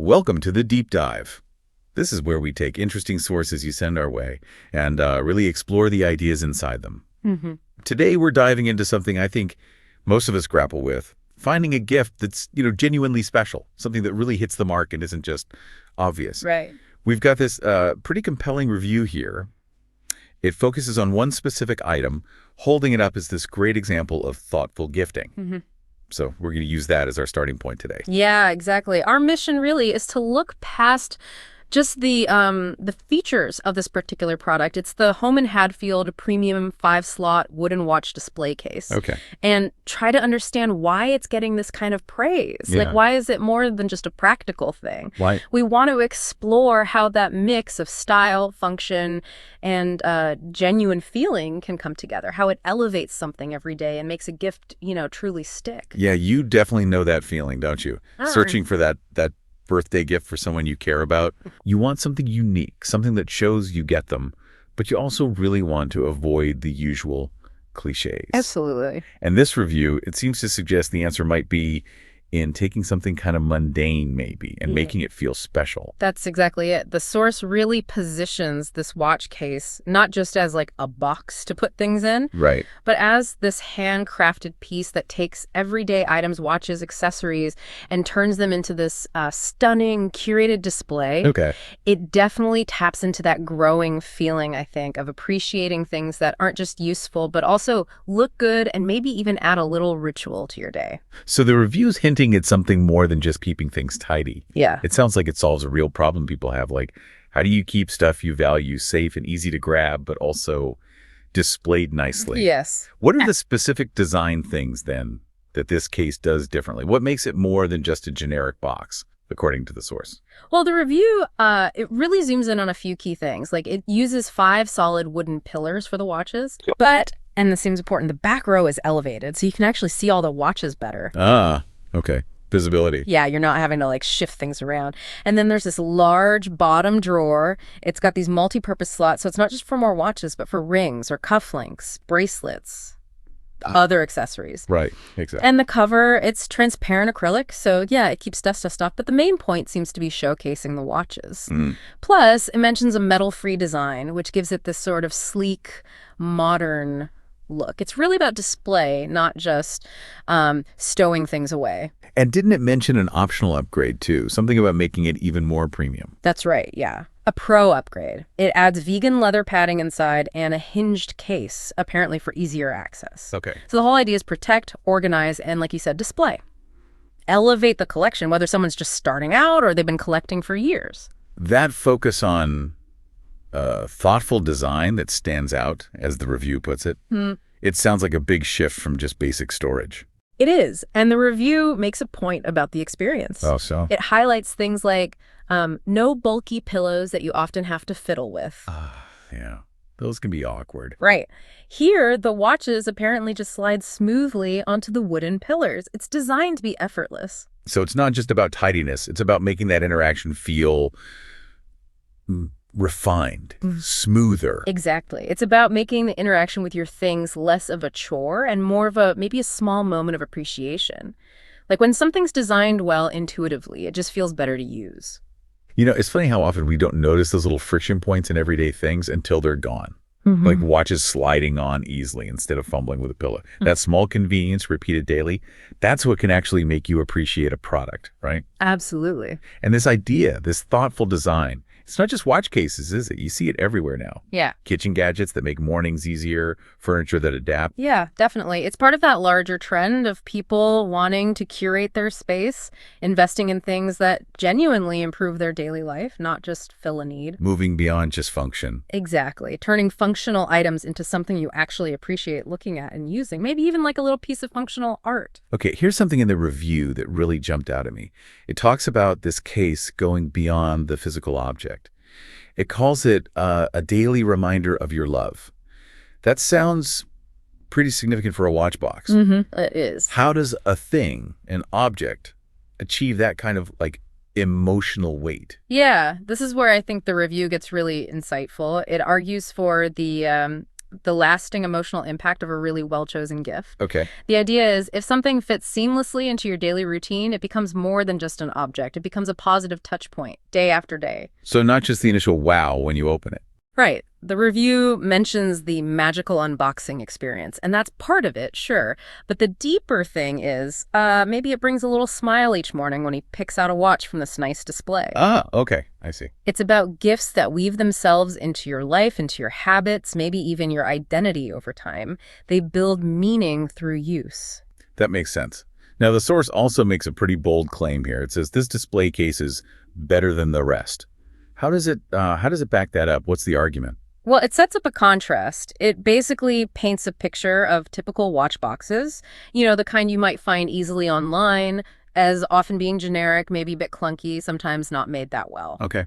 Welcome to the Deep Dive. This is where we take interesting sources you send our way and really explore the ideas inside them. Today, we're diving into something I think most of us grapple with, finding a gift that's, genuinely special, something that really hits the mark and isn't just obvious. Right. We've got this pretty compelling review here. It focuses on one specific item, holding it up as this great example of thoughtful gifting. So we're going to use that as our starting point today. Yeah, exactly. Our mission really is to look past just the features of this particular product. It's the Holme Hadfield premium 5-slot wooden watch display case. Okay. And try to understand why it's getting this kind of praise. Yeah. Like, why is it more than just a practical thing? Why? We want to explore how that mix of style, function, and genuine feeling can come together, how it elevates something every day and makes a gift, truly stick. Yeah, you definitely know that feeling, don't you? Searching for that birthday gift for someone you care about. You want something unique, something that shows you get them, but you also really want to avoid the usual cliches. Absolutely. And this review, it seems to suggest the answer might be in taking something kind of mundane, maybe, and making it feel special. That's exactly it. The source really positions this watch case not just as like a box to put things in, Right. but as this handcrafted piece that takes everyday items, watches, accessories, and turns them into this stunning, curated display. Okay. It definitely taps into that growing feeling, I think, of appreciating things that aren't just useful, but also look good and maybe even add a little ritual to your day. So the review's hinting at something more than just keeping things tidy. Yeah. It sounds like it solves a real problem people have, like how do you keep stuff you value safe and easy to grab, but also displayed nicely? Yes. What are the specific design things, then, that this case does differently? What makes it more than just a generic box, according to the source? Well, the review, it really zooms in on a few key things. Like, it uses 5 solid wooden pillars for the watches, but, and this seems important, the back row is elevated, so you can actually see all the watches better. Ah, okay. Visibility. Yeah, you're not having to like shift things around. And then there's this large bottom drawer. It's got these multi-purpose slots, so it's not just for more watches, but for rings or cufflinks, bracelets, other accessories. Right, exactly. And the cover, it's transparent acrylic, so yeah, it keeps dust off, but the main point seems to be showcasing the watches. Plus, it mentions a metal-free design, which gives it this sort of sleek, modern look. It's really about display, not just stowing things away. And didn't it mention an optional upgrade, too? Something about making it even more premium. That's right, yeah. A pro upgrade. It adds vegan leather padding inside and a hinged case, apparently for easier access. Okay. So the whole idea is protect, organize, and like you said, display. Elevate the collection, whether someone's just starting out or they've been collecting for years. That focus on thoughtful design that stands out, as the review puts it, it sounds like a big shift from just basic storage. It is, and the review makes a point about the experience. Oh, so? It highlights things like no bulky pillows that you often have to fiddle with. Yeah, those can be awkward. Right. Here, the watches apparently just slide smoothly onto the wooden pillars. It's designed to be effortless. So it's not just about tidiness. It's about making that interaction feel refined, smoother. Exactly. It's about making the interaction with your things less of a chore and more of maybe a small moment of appreciation. Like when something's designed well intuitively, it just feels better to use. It's funny how often we don't notice those little friction points in everyday things until they're gone. Like watches sliding on easily instead of fumbling with a pillow. That small convenience repeated daily, that's what can actually make you appreciate a product, right? Absolutely. And this idea, this thoughtful design, it's not just watch cases, is it? You see it everywhere now. Yeah. Kitchen gadgets that make mornings easier, furniture that adapt. Yeah, definitely. It's part of that larger trend of people wanting to curate their space, investing in things that genuinely improve their daily life, not just fill a need. Moving beyond just function. Exactly. Turning functional items into something you actually appreciate looking at and using. Maybe even like a little piece of functional art. Okay, here's something in the review that really jumped out at me. It talks about this case going beyond the physical object. It calls it a daily reminder of your love. That sounds pretty significant for a watch box. It is. How does a thing, an object, achieve that kind of emotional weight? Yeah, this is where I think the review gets really insightful. It argues for the the lasting emotional impact of a really well-chosen gift. Okay. The idea is if something fits seamlessly into your daily routine, it becomes more than just an object. It becomes a positive touch point day after day. So not just the initial wow when you open it. Right. The review mentions the magical unboxing experience, and that's part of it, sure. But the deeper thing is maybe it brings a little smile each morning when he picks out a watch from this nice display. Ah, okay. I see. It's about gifts that weave themselves into your life, into your habits, maybe even your identity over time. They build meaning through use. That makes sense. Now, the source also makes a pretty bold claim here. It says this display case is better than the rest. How does it back that up? What's the argument? Well, it sets up a contrast. It basically paints a picture of typical watch boxes, the kind you might find easily online, as often being generic, maybe a bit clunky, sometimes not made that well. Okay.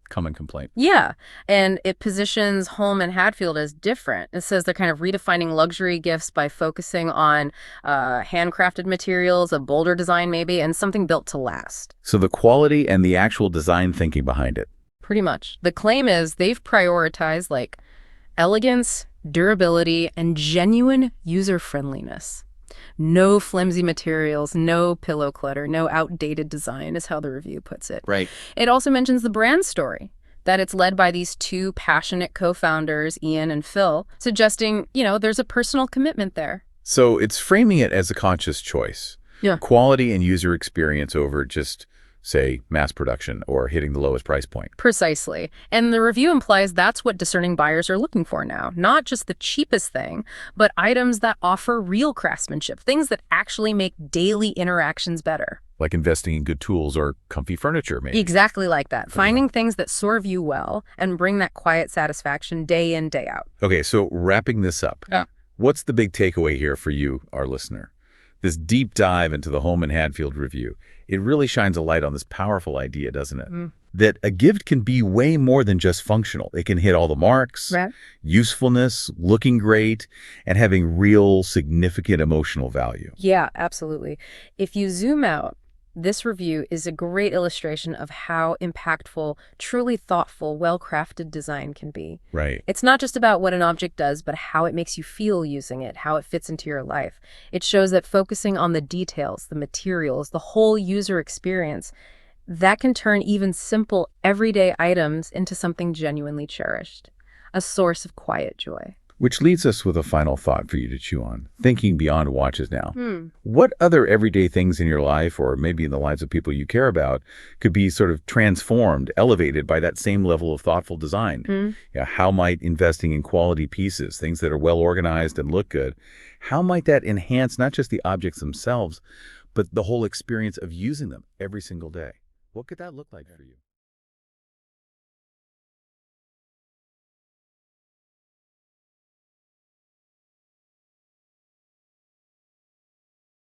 Common complaint. Yeah, and it positions Holme and Hadfield as different. It says they're kind of redefining luxury gifts by focusing on handcrafted materials, a bolder design maybe, and something built to last. So the quality and the actual design thinking behind it. Pretty much. The claim is they've prioritized elegance, durability, and genuine user-friendliness. No flimsy materials, no pillow clutter, no outdated design is how the review puts it. Right. It also mentions the brand story, that it's led by these two passionate co-founders, Ian and Phil, suggesting, there's a personal commitment there. So it's framing it as a conscious choice. Yeah. Quality and user experience over just, say, mass production or hitting the lowest price point. Precisely. And the review implies that's what discerning buyers are looking for now. Not just the cheapest thing, but items that offer real craftsmanship, things that actually make daily interactions better. Like investing in good tools or comfy furniture, maybe. Exactly like that. Finding things that serve you well and bring that quiet satisfaction day in, day out. Okay, so wrapping this up, what's the big takeaway here for you, our listener? This deep dive into the Holme and Hadfield review, it really shines a light on this powerful idea, doesn't it? That a gift can be way more than just functional. It can hit all the marks, Right. usefulness, looking great, and having real significant emotional value. Yeah, absolutely. If you zoom out, this review is a great illustration of how impactful, truly thoughtful, well-crafted design can be. Right. It's not just about what an object does, but how it makes you feel using it, how it fits into your life. It shows that focusing on the details, the materials, the whole user experience, that can turn even simple, everyday items into something genuinely cherished, a source of quiet joy. Which leads us with a final thought for you to chew on, thinking beyond watches now. What other everyday things in your life, or maybe in the lives of people you care about, could be sort of transformed, elevated by that same level of thoughtful design? How might investing in quality pieces, things that are well organized and look good, how might that enhance not just the objects themselves, but the whole experience of using them every single day? What could that look like for you?